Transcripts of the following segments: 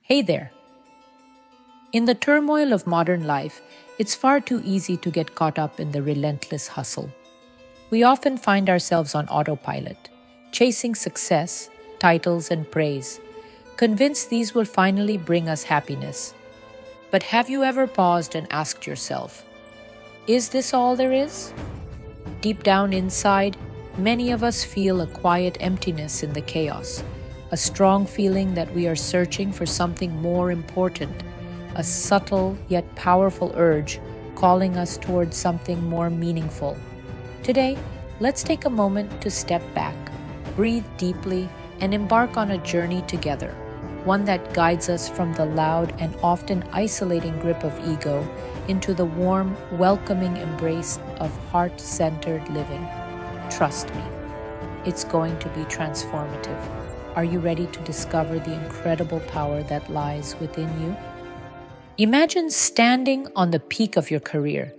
Hey there. In the turmoil of modern life, it's far too easy to get caught up in the relentless hustle. We often find ourselves on autopilot, chasing success, titles, and praise, convinced these will finally bring us happiness. But have you ever paused and asked yourself, is this all there is? Deep down inside, many of us feel a quiet emptiness in the chaos, a strong feeling that we are searching for something more important, a subtle yet powerful urge calling us towards something more meaningful. Today, let's take a moment to step back, breathe deeply, and embark on a journey together, one that guides us from the loud and often isolating grip of ego into the warm, welcoming embrace of heart-centered living. Trust me, it's going to be transformative. Are you ready to discover the incredible power that lies within you? Imagine standing on the peak of your career,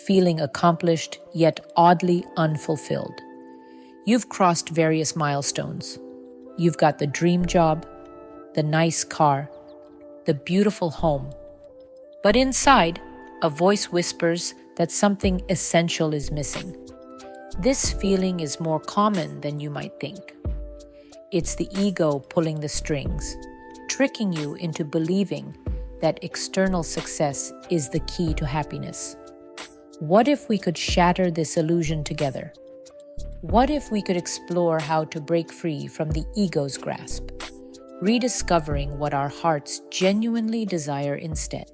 feeling accomplished yet oddly unfulfilled. You've crossed various milestones. You've got the dream job, the nice car, the beautiful home. But inside, a voice whispers that something essential is missing. This feeling is more common than you might think. It's the ego pulling the strings, tricking you into believing that external success is the key to happiness. What if we could shatter this illusion together? What if we could explore how to break free from the ego's grasp, rediscovering what our hearts genuinely desire instead?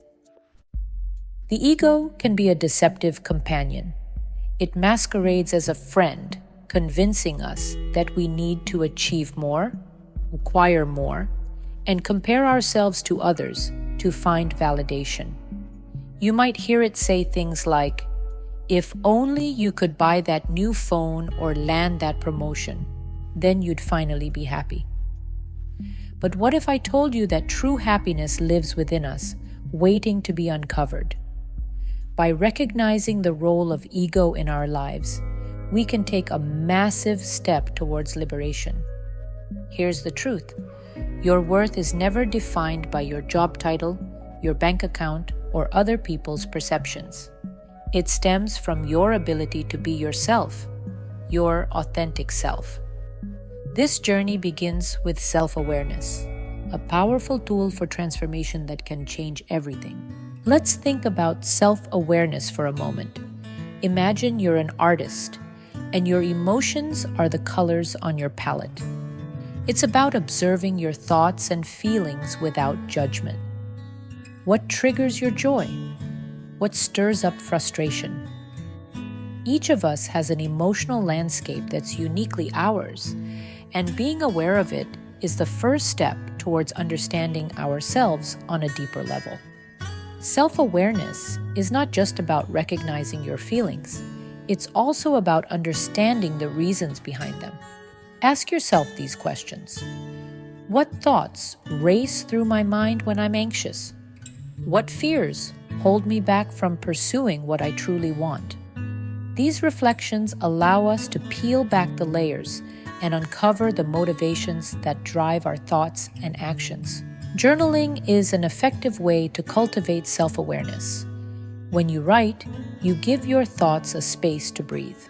The ego can be a deceptive companion. It masquerades as a friend, convincing us that we need to achieve more, acquire more, and compare ourselves to others to find validation. You might hear it say things like, if only you could buy that new phone or land that promotion, then you'd finally be happy. But what if I told you that true happiness lives within us, waiting to be uncovered? By recognizing the role of ego in our lives, we can take a massive step towards liberation. Here's the truth. Your worth is never defined by your job title, your bank account, or other people's perceptions. It stems from your ability to be yourself, your authentic self. This journey begins with self-awareness, a powerful tool for transformation that can change everything. Let's think about self-awareness for a moment. Imagine you're an artist, and your emotions are the colors on your palette. It's about observing your thoughts and feelings without judgment. What triggers your joy? What stirs up frustration? Each of us has an emotional landscape that's uniquely ours, and being aware of it is the first step towards understanding ourselves on a deeper level. Self-awareness is not just about recognizing your feelings. It's also about understanding the reasons behind them. Ask yourself these questions. What thoughts race through my mind when I'm anxious? What fears hold me back from pursuing what I truly want? These reflections allow us to peel back the layers and uncover the motivations that drive our thoughts and actions. Journaling is an effective way to cultivate self-awareness. When you write, you give your thoughts a space to breathe.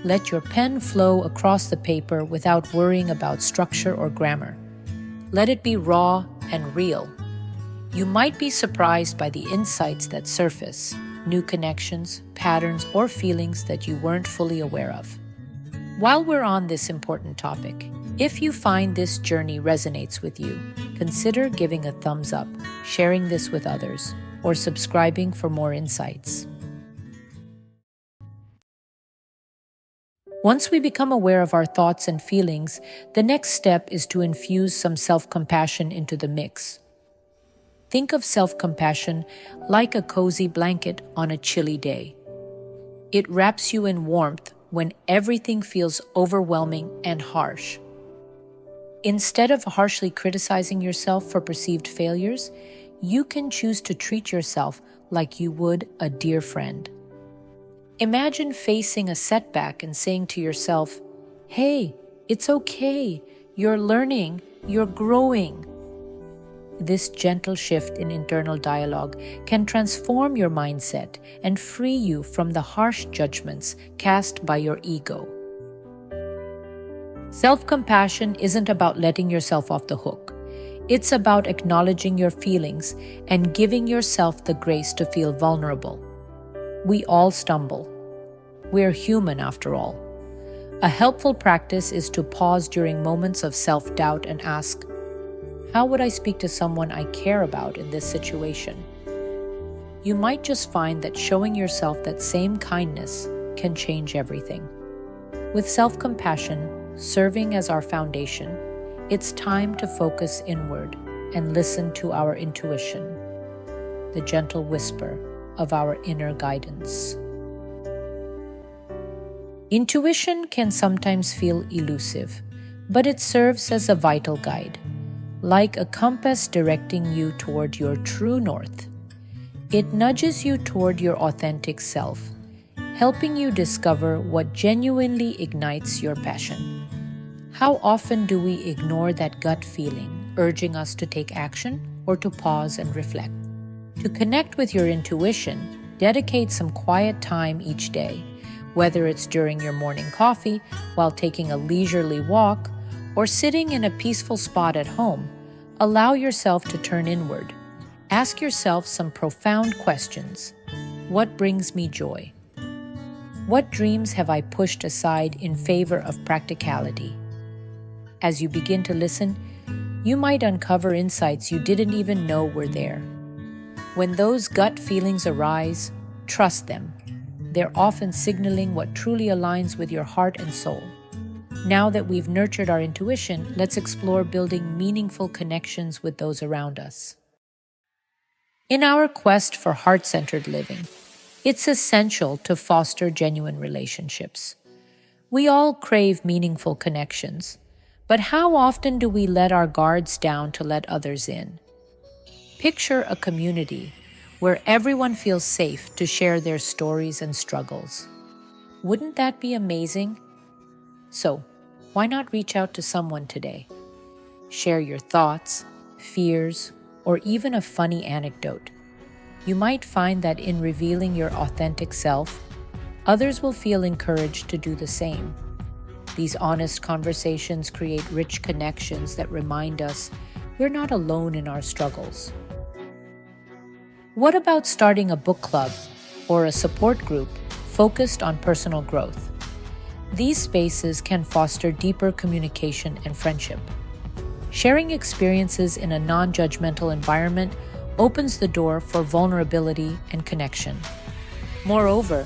Let your pen flow across the paper without worrying about structure or grammar. Let it be raw and real. You might be surprised by the insights that surface, new connections, patterns, or feelings that you weren't fully aware of. While we're on this important topic, if you find this journey resonates with you, consider giving a thumbs up, sharing this with others, or subscribing for more insights. Once we become aware of our thoughts and feelings, the next step is to infuse some self-compassion into the mix. Think of self-compassion like a cozy blanket on a chilly day. It wraps you in warmth when everything feels overwhelming and harsh. Instead of harshly criticizing yourself for perceived failures, you can choose to treat yourself like you would a dear friend. Imagine facing a setback and saying to yourself, "Hey, it's okay. You're learning. You're growing." This gentle shift in internal dialogue can transform your mindset and free you from the harsh judgments cast by your ego. Self-compassion isn't about letting yourself off the hook. It's about acknowledging your feelings and giving yourself the grace to feel vulnerable. We all stumble. We're human after all. A helpful practice is to pause during moments of self-doubt and ask, how would I speak to someone I care about in this situation? You might just find that showing yourself that same kindness can change everything. With self-compassion serving as our foundation, it's time to focus inward and listen to our intuition, the gentle whisper of our inner guidance. Intuition can sometimes feel elusive, but it serves as a vital guide, like a compass directing you toward your true north. It nudges you toward your authentic self, helping you discover what genuinely ignites your passion. How often do we ignore that gut feeling, urging us to take action or to pause and reflect? To connect with your intuition, dedicate some quiet time each day, whether it's during your morning coffee, while taking a leisurely walk, or sitting in a peaceful spot at home. Allow yourself to turn inward. Ask yourself some profound questions. What brings me joy? What dreams have I pushed aside in favor of practicality? As you begin to listen, you might uncover insights you didn't even know were there. When those gut feelings arise, trust them. They're often signaling what truly aligns with your heart and soul. Now that we've nurtured our intuition, let's explore building meaningful connections with those around us. In our quest for heart-centered living, it's essential to foster genuine relationships. We all crave meaningful connections, but how often do we let our guards down to let others in? Picture a community where everyone feels safe to share their stories and struggles. Wouldn't that be amazing? So, why not reach out to someone today? Share your thoughts, fears, or even a funny anecdote. You might find that in revealing your authentic self, others will feel encouraged to do the same. These honest conversations create rich connections that remind us we're not alone in our struggles. What about starting a book club or a support group focused on personal growth? These spaces can foster deeper communication and friendship. Sharing experiences in a non-judgmental environment opens the door for vulnerability and connection. Moreover,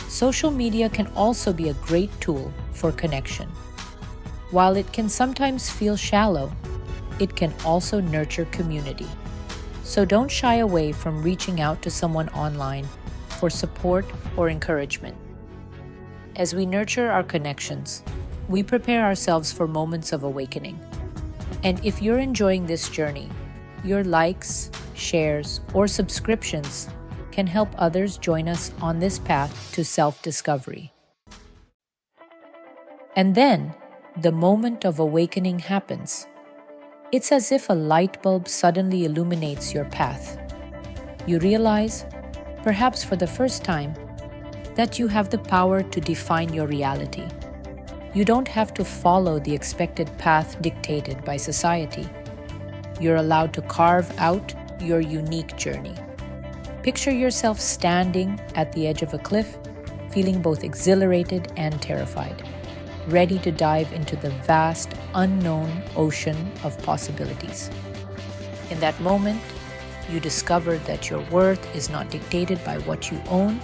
social media can also be a great tool for connection. While it can sometimes feel shallow, it can also nurture community. So don't shy away from reaching out to someone online for support or encouragement. As we nurture our connections, we prepare ourselves for moments of awakening. And if you're enjoying this journey, your likes, shares, or subscriptions can help others join us on this path to self-discovery. And then, the moment of awakening happens. It's as if a light bulb suddenly illuminates your path. You realize, perhaps for the first time, that you have the power to define your reality. You don't have to follow the expected path dictated by society. You're allowed to carve out your unique journey. Picture yourself standing at the edge of a cliff, feeling both exhilarated and terrified, ready to dive into the vast, unknown ocean of possibilities. In that moment, you discover that your worth is not dictated by what you own,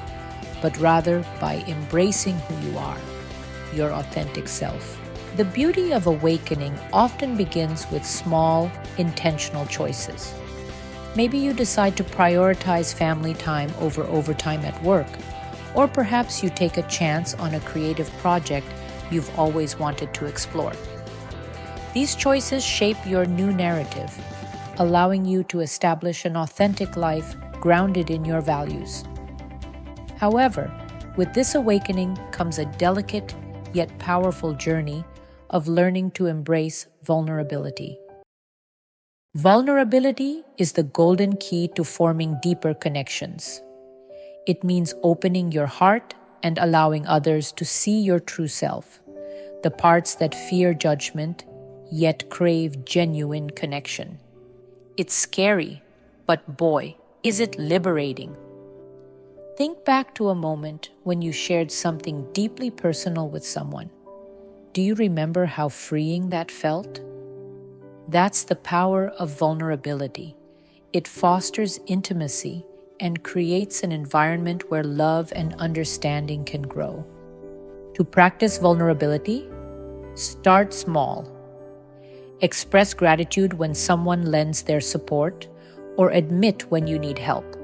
but rather by embracing who you are, your authentic self. The beauty of awakening often begins with small, intentional choices. Maybe you decide to prioritize family time over overtime at work, or perhaps you take a chance on a creative project you've always wanted to explore. These choices shape your new narrative, allowing you to establish an authentic life grounded in your values. However, with this awakening comes a delicate yet powerful journey of learning to embrace vulnerability. Vulnerability is the golden key to forming deeper connections. It means opening your heart and allowing others to see your true self, the parts that fear judgment yet crave genuine connection. It's scary, but boy, is it liberating. Think back to a moment when you shared something deeply personal with someone. Do you remember how freeing that felt? That's the power of vulnerability. It fosters intimacy and creates an environment where love and understanding can grow. To practice vulnerability, start small. Express gratitude when someone lends their support, or admit when you need help.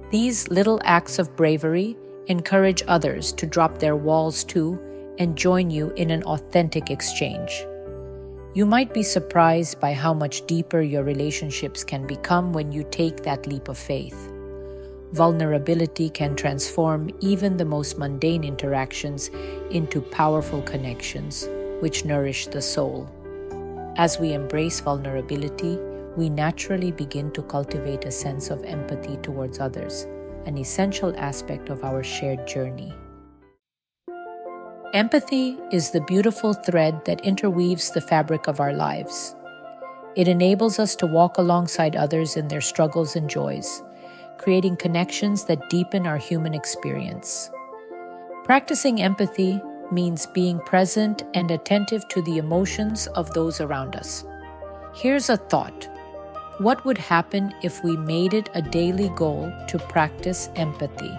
These little acts of bravery encourage others to drop their walls too and join you in an authentic exchange. You might be surprised by how much deeper your relationships can become when you take that leap of faith. Vulnerability can transform even the most mundane interactions into powerful connections, which nourish the soul. As we embrace vulnerability, we naturally begin to cultivate a sense of empathy towards others, an essential aspect of our shared journey. Empathy is the beautiful thread that interweaves the fabric of our lives. It enables us to walk alongside others in their struggles and joys, creating connections that deepen our human experience. Practicing empathy means being present and attentive to the emotions of those around us. Here's a thought. What would happen if we made it a daily goal to practice empathy?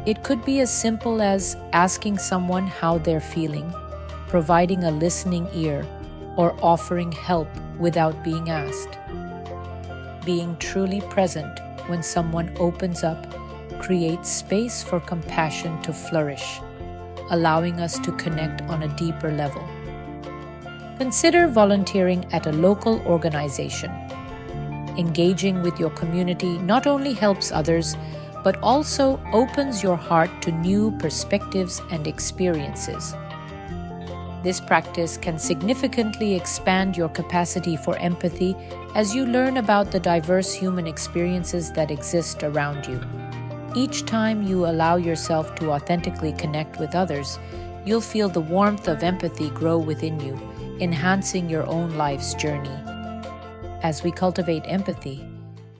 It could be as simple as asking someone how they're feeling, providing a listening ear, or offering help without being asked. Being truly present when someone opens up creates space for compassion to flourish, allowing us to connect on a deeper level. Consider volunteering at a local organization. Engaging with your community not only helps others, but also opens your heart to new perspectives and experiences. This practice can significantly expand your capacity for empathy as you learn about the diverse human experiences that exist around you. Each time you allow yourself to authentically connect with others, you'll feel the warmth of empathy grow within you, enhancing your own life's journey. As we cultivate empathy,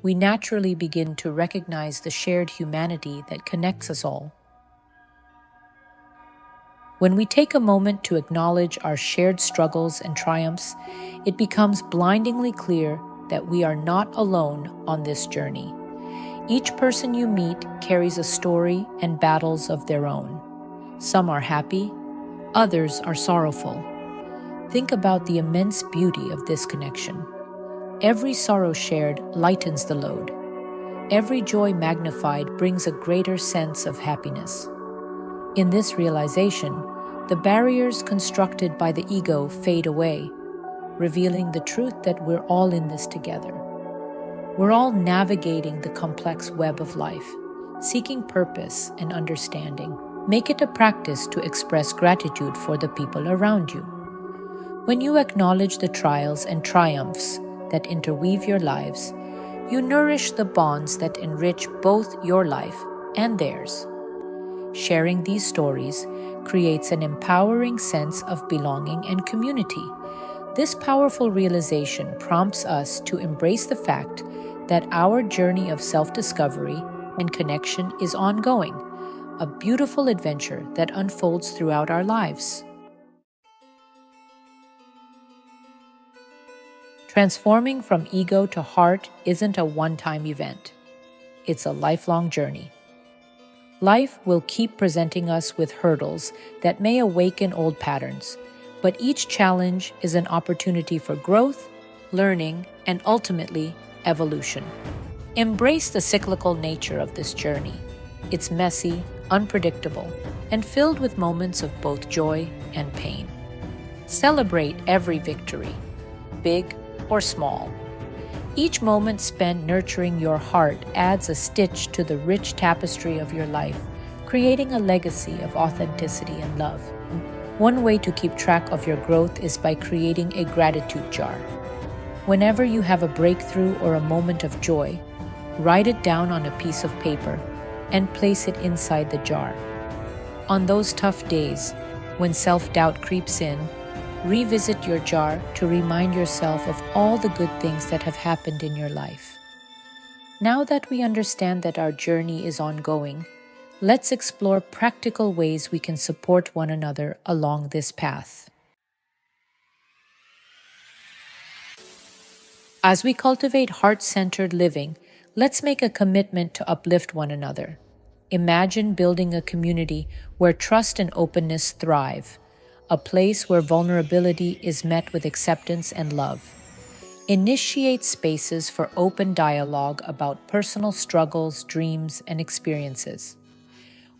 we naturally begin to recognize the shared humanity that connects us all. When we take a moment to acknowledge our shared struggles and triumphs, it becomes blindingly clear that we are not alone on this journey. Each person you meet carries a story and battles of their own. Some are happy, others are sorrowful. Think about the immense beauty of this connection. Every sorrow shared lightens the load. Every joy magnified brings a greater sense of happiness. In this realization, the barriers constructed by the ego fade away, revealing the truth that we're all in this together. We're all navigating the complex web of life, seeking purpose and understanding. Make it a practice to express gratitude for the people around you. When you acknowledge the trials and triumphs that interweave your lives, you nourish the bonds that enrich both your life and theirs. Sharing these stories creates an empowering sense of belonging and community. This powerful realization prompts us to embrace the fact that our journey of self-discovery and connection is ongoing, a beautiful adventure that unfolds throughout our lives. Transforming from ego to heart isn't a one-time event. It's a lifelong journey. Life will keep presenting us with hurdles that may awaken old patterns, but each challenge is an opportunity for growth, learning, and ultimately, evolution. Embrace the cyclical nature of this journey. It's messy, unpredictable, and filled with moments of both joy and pain. Celebrate every victory, big or small. Each moment spent nurturing your heart adds a stitch to the rich tapestry of your life, creating a legacy of authenticity and love. One way to keep track of your growth is by creating a gratitude jar. Whenever you have a breakthrough or a moment of joy, write it down on a piece of paper and place it inside the jar. On those tough days, when self-doubt creeps in, revisit your jar to remind yourself of all the good things that have happened in your life. Now that we understand that our journey is ongoing, let's explore practical ways we can support one another along this path. As we cultivate heart-centered living, let's make a commitment to uplift one another. Imagine building a community where trust and openness thrive, a place where vulnerability is met with acceptance and love. Initiate spaces for open dialogue about personal struggles, dreams, and experiences.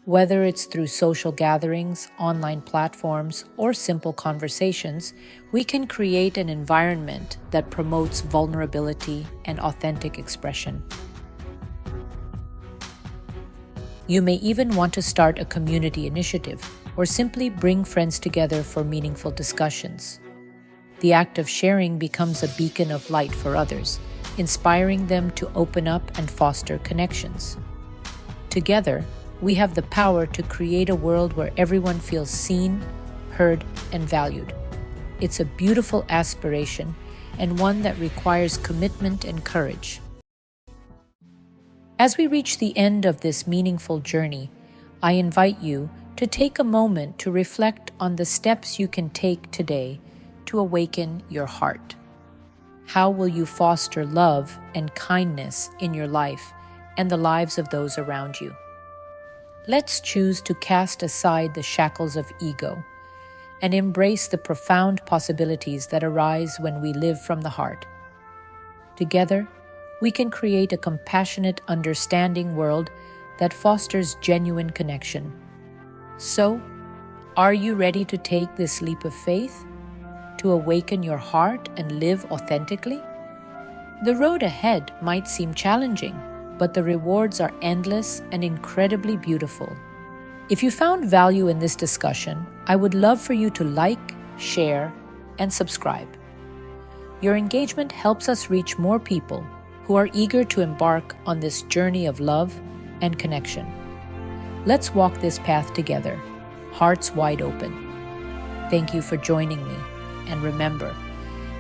Whether it's through social gatherings, online platforms, or simple conversations, we can create an environment that promotes vulnerability and authentic expression. You may even want to start a community initiative or simply bring friends together for meaningful discussions. The act of sharing becomes a beacon of light for others, inspiring them to open up and foster connections. Together, we have the power to create a world where everyone feels seen, heard, and valued. It's a beautiful aspiration and one that requires commitment and courage. As we reach the end of this meaningful journey, I invite you to take a moment to reflect on the steps you can take today to awaken your heart. How will you foster love and kindness in your life and the lives of those around you? Let's choose to cast aside the shackles of ego and embrace the profound possibilities that arise when we live from the heart. Together, we can create a compassionate, understanding world that fosters genuine connection. So, are you ready to take this leap of faith, to awaken your heart and live authentically? The road ahead might seem challenging, but the rewards are endless and incredibly beautiful. If you found value in this discussion, I would love for you to like, share, and subscribe. Your engagement helps us reach more people who are eager to embark on this journey of love and connection. Let's walk this path together, hearts wide open. Thank you for joining me, and remember,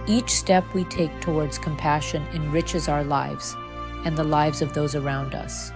each step we take towards compassion enriches our lives and the lives of those around us.